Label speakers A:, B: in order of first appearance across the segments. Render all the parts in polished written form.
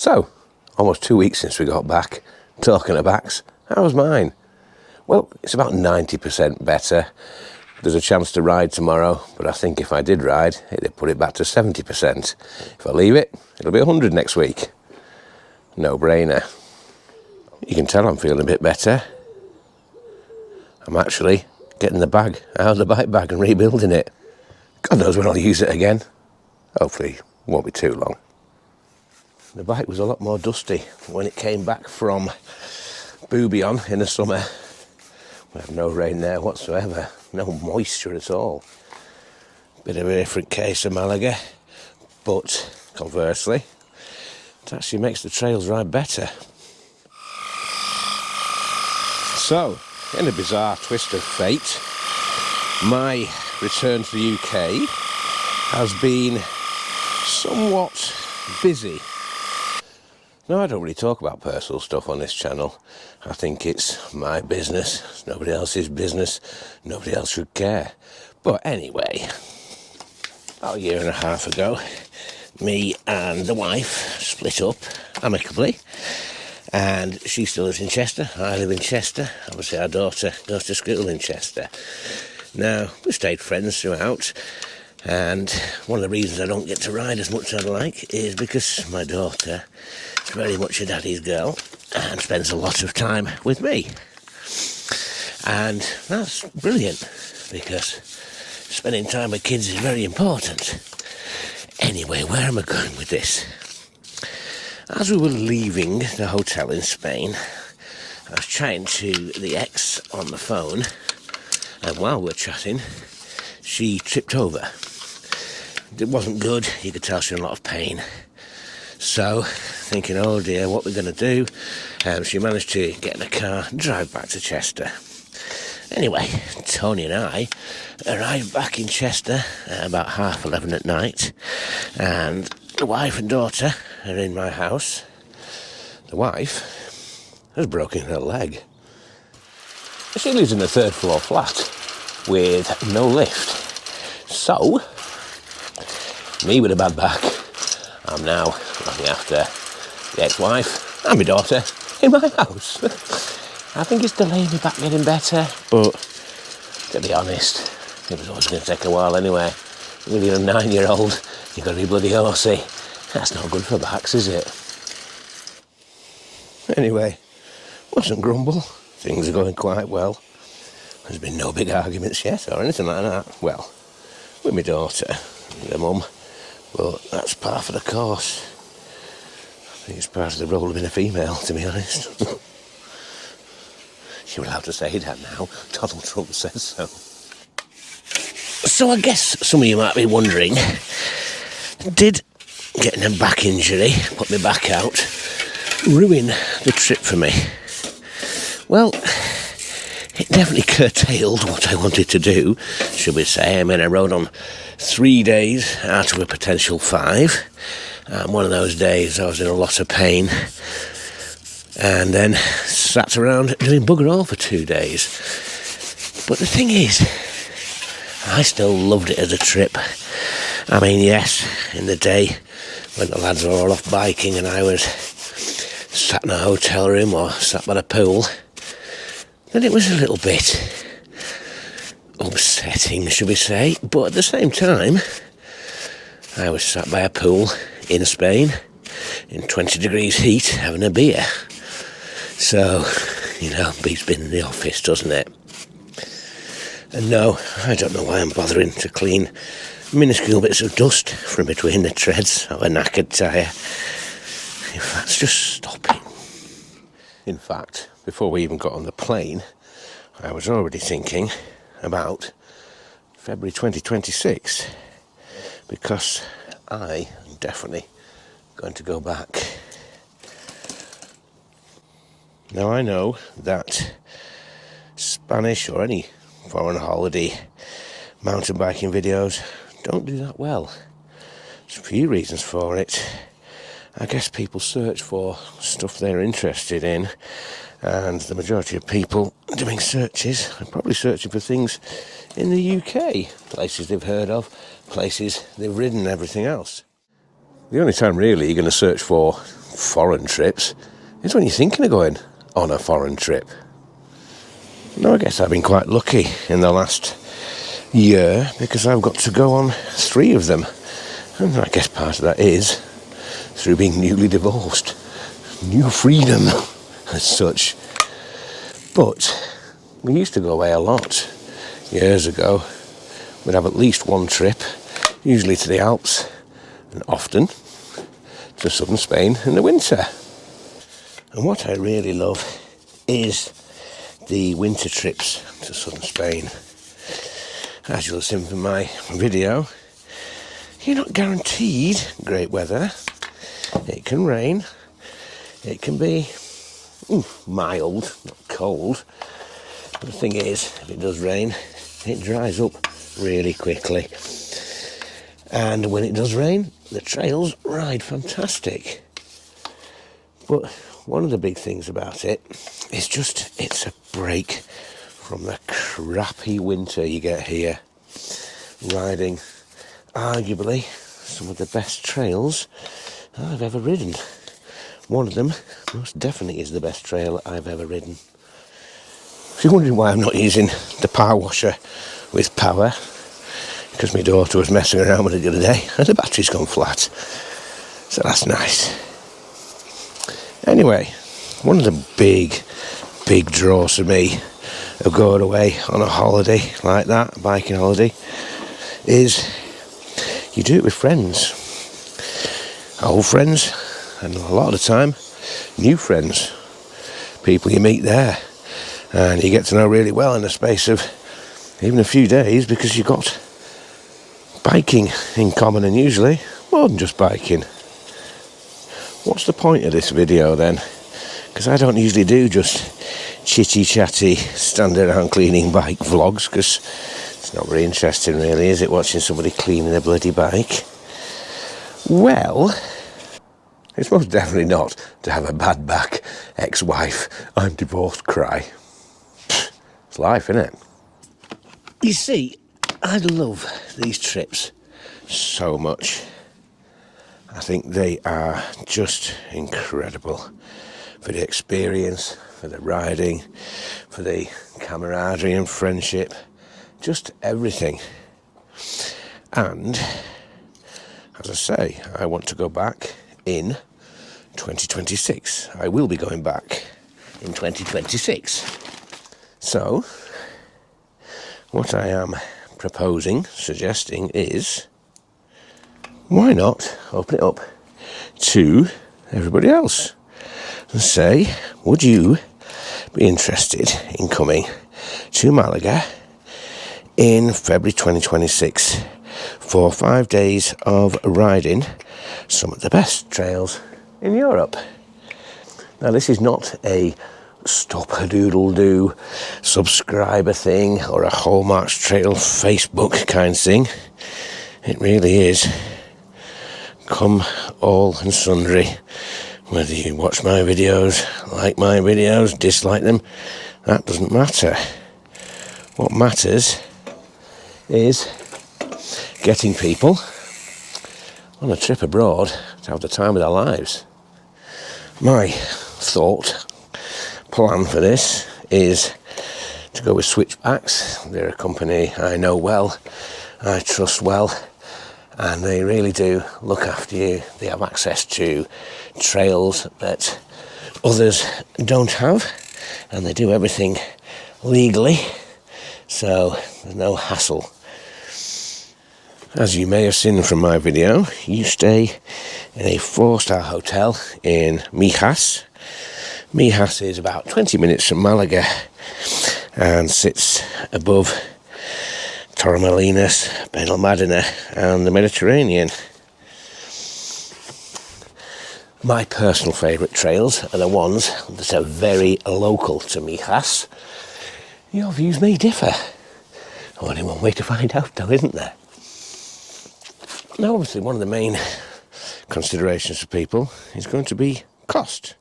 A: So, almost 2 weeks since we got back. Talking of backs, how was mine? Well, it's about 90% better. There's a chance to ride tomorrow, but I think if I did ride, it'd put it back to 70%. If I leave it, it'll be 100 next week. No brainer. You can tell I'm feeling a bit better. I'm actually getting the bag out of the bike bag and rebuilding it. God knows when I'll use it again. Hopefully it won't be too long. The bike was a lot more dusty when it came back from Boobion in the summer. We have no rain there whatsoever, no moisture at all. Bit of a different case of Malaga, but conversely, it actually makes the trails ride better. So, in a bizarre twist of fate, my return to the UK has been somewhat busy. Now, I don't really talk about personal stuff on this channel. I think it's my business. It's nobody else's business. Nobody else should care. But anyway, about a year and a half ago, me and the wife split up amicably. And she still lives in Chester. I live in Chester. Obviously, our daughter goes to school in Chester. Now, we stayed friends throughout. And one of the reasons I don't get to ride as much as I'd like is because my daughter is very much a daddy's girl and spends a lot of time with me. And that's brilliant because spending time with kids is very important. Anyway, where am I going with this? As we were leaving the hotel in Spain, I was chatting to the ex on the phone, and while we were chatting, she tripped over. It wasn't good, you could tell she was in a lot of pain. So, thinking, oh dear, what we're going to do? She managed to get in the car and drive back to Chester. Anyway, Tony and I arrived back in Chester at about 11:30 at night, and the wife and daughter are in my house. The wife has broken her leg. She lives in a third floor flat with no lift. So, me with a bad back, I'm now looking after the ex-wife and my daughter in my house. I think it's delaying me back getting better, but to be honest, it was always going to take a while anyway. When you're a 9-year-old, you've got to be bloody horsey. That's not good for backs, is it? Anyway, mustn't grumble. Things are going quite well. There's been no big arguments yet or anything like that. Well, with my daughter and the mum, but that's part of the course. I think it's part of the role of being a female, to be honest. You're allowed to say that now. Donald Trump says so. So I guess some of you might be wondering, did getting a back injury, put my back out, ruin the trip for me? Well, it definitely curtailed what I wanted to do, should we say. I mean, I rode on 3 days out of a potential 5. One of those days I was in a lot of pain, and then sat around doing bugger all for 2 days. But the thing is, I still loved it as a trip. I mean, yes, in the day when the lads were all off biking and I was sat in a hotel room or sat by the pool, then it was a little bit upsetting, should we say. But at the same time, I was sat by a pool in Spain in 20 degrees heat having a beer. So, you know, beats being in the office, doesn't it? And no, I don't know why I'm bothering to clean minuscule bits of dust from between the treads of a knackered tyre. In fact, just stop it. In fact, before we even got on the plane, I was already thinking about February 2026, because I am definitely going to go back. Now, I know that Spanish or any foreign holiday mountain biking videos don't do that well. There's a few reasons for it. I guess people search for stuff they're interested in, and the majority of people doing searches are probably searching for things in the UK, places they've heard of, places they've ridden and everything else. The only time really you're going to search for foreign trips is when you're thinking of going on a foreign trip. Now, I guess I've been quite lucky in the last year because I've got to go on 3 of them. And I guess part of that is through being newly divorced. New freedom as such. But we used to go away a lot years ago. We'd have at least one trip, usually to the Alps, and often to southern Spain in the winter. And what I really love is the winter trips to southern Spain. As you'll have seen from my video, you're not guaranteed great weather. It can rain, it can be mild, not cold. But the thing is, if it does rain, it dries up really quickly. And when it does rain, the trails ride fantastic. But one of the big things about it is just it's a break from the crappy winter you get here. Riding arguably some of the best trails I've ever ridden. One of them most definitely is the best trail I've ever ridden. If you're wondering why I'm not using the power washer with power, because my daughter was messing around with it the other day and the battery's gone flat. So that's nice. Anyway, one of the big draws for me of going away on a holiday like that, a biking holiday, is you do it with friends. Old friends, and a lot of the time, new friends. People you meet there, and you get to know really well in the space of even a few days because you've got biking in common, and usually more than just biking. What's the point of this video then? Because I don't usually do just chitty chatty stand around cleaning bike vlogs, because it's not very interesting really, is it, watching somebody cleaning a bloody bike? Well, it's most definitely not to have a bad back, ex-wife, I'm divorced cry. It's life, isn't it? You see, I love these trips so much. I think they are just incredible for the experience, for the riding, for the camaraderie and friendship, just everything. And, as I say, I want to go back in 2026. I will be going back in 2026. So, what I am proposing, suggesting is, why not open it up to everybody else and say, would you be interested in coming to Malaga in February 2026 for 5 days of riding some of the best trails in Europe? Now, this is not a Stopadoodledoo subscriber thing or a Hallmark's Trail Facebook kind of thing. It really is come all and sundry. Whether you watch my videos, like my videos, dislike them, that doesn't matter. What matters is getting people on a trip abroad to have the time of their lives. My plan for this is to go with Switchbacks. They're a company I know well, I trust well, and they really do look after you. They have access to trails that others don't have, and they do everything legally, so there's no hassle. As you may have seen from my video, you stay in a 4-star hotel in Mijas. Mijas is about 20 minutes from Malaga and sits above Torremolinos, Benalmádena and the Mediterranean. My personal favourite trails are the ones that are very local to Mijas. Your views may differ. Only one way to find out though, isn't there? Now, obviously, one of the main considerations for people is going to be cost.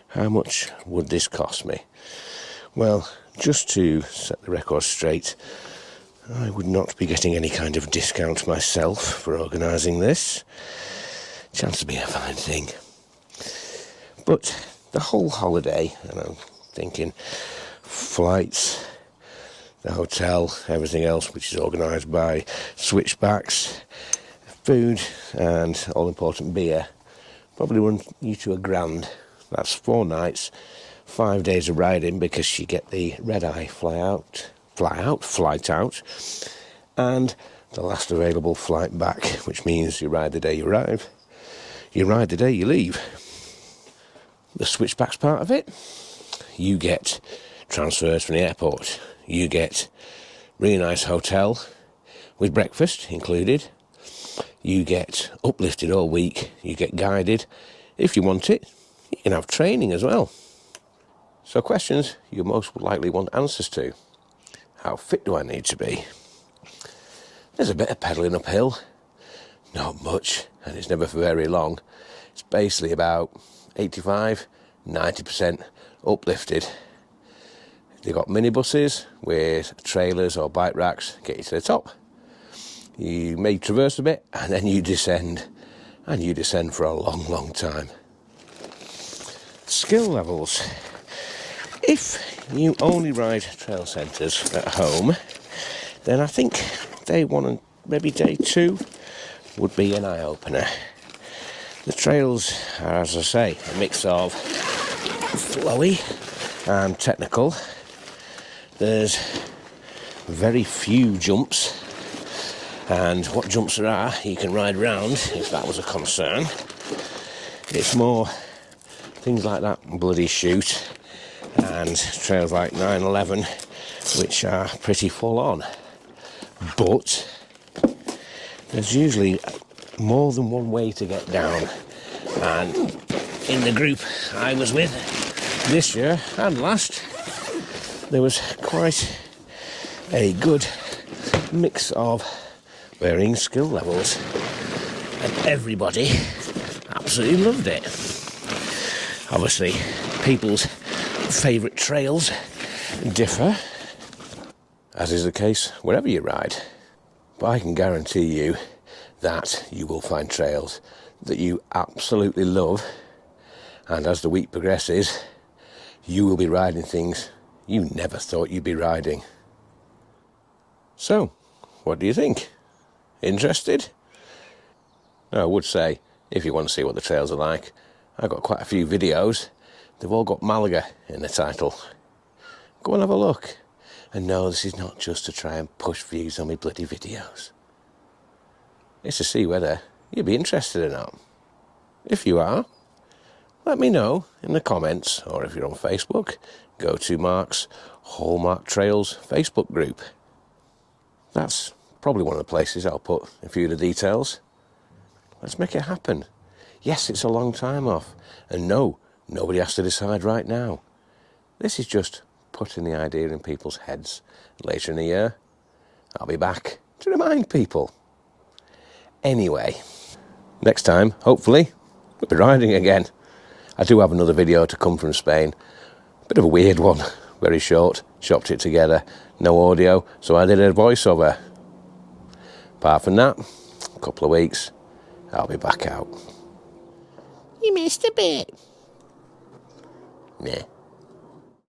A: How much would this cost me? Well, just to set the record straight, I would not be getting any kind of discount myself for organising this. Chance to be a fine thing. But the whole holiday, and I'm thinking flights, the hotel, everything else, which is organised by switchbacks, food and all important beer, probably run you to £1,000. That's 4 nights, 5 days of riding, because you get the red-eye flight out, and the last available flight back, which means you ride the day you arrive, you ride the day you leave. The switchbacks part of it, you get transfers from the airport, you get really nice hotel with breakfast included, you get uplifted all week, you get guided. If you want it, you can have training as well. So questions you most likely want answers to. How fit do I need to be? There's a bit of pedalling uphill, not much, and it's never for very long. It's basically about 85-90% uplifted. They've got minibuses with trailers or bike racks, get you to the top. You may traverse a bit, and then you descend, and you descend for a long, long time. Skill levels. If you only ride trail centres at home, then I think day 1 and maybe day 2 would be an eye-opener. The trails are, as I say, a mix of flowy and technical. There's very few jumps, and what jumps there are, you can ride round if that was a concern. It's more things like that bloody chute and trails like 911, which are pretty full on. But there's usually more than one way to get down, and in the group I was with this year and last, there was quite a good mix of varying skill levels, and everybody absolutely loved it. Obviously, people's favourite trails differ, as is the case wherever you ride, but I can guarantee you that you will find trails that you absolutely love, and as the week progresses, you will be riding things you never thought you'd be riding. So, what do you think? Interested? I would say, if you want to see what the trails are like, I've got quite a few videos. They've all got Malaga in the title. Go and have a look. And no, this is not just to try and push views on my bloody videos. It's to see whether you'd be interested or not. If you are, let me know in the comments, or if you're on Facebook, go to Mark's Hallmark Trails Facebook group. That's probably one of the places I'll put a few of the details. Let's make it happen. Yes, it's a long time off, and no, nobody has to decide right now. This is just putting the idea in people's heads. Later in the year, I'll be back to remind people. Anyway, next time, hopefully, we'll be riding again. I do have another video to come from Spain. Bit of a weird one, very short, chopped it together, no audio, so I did a voiceover. Apart from that, a couple of weeks, I'll be back out. You missed a bit. Nah.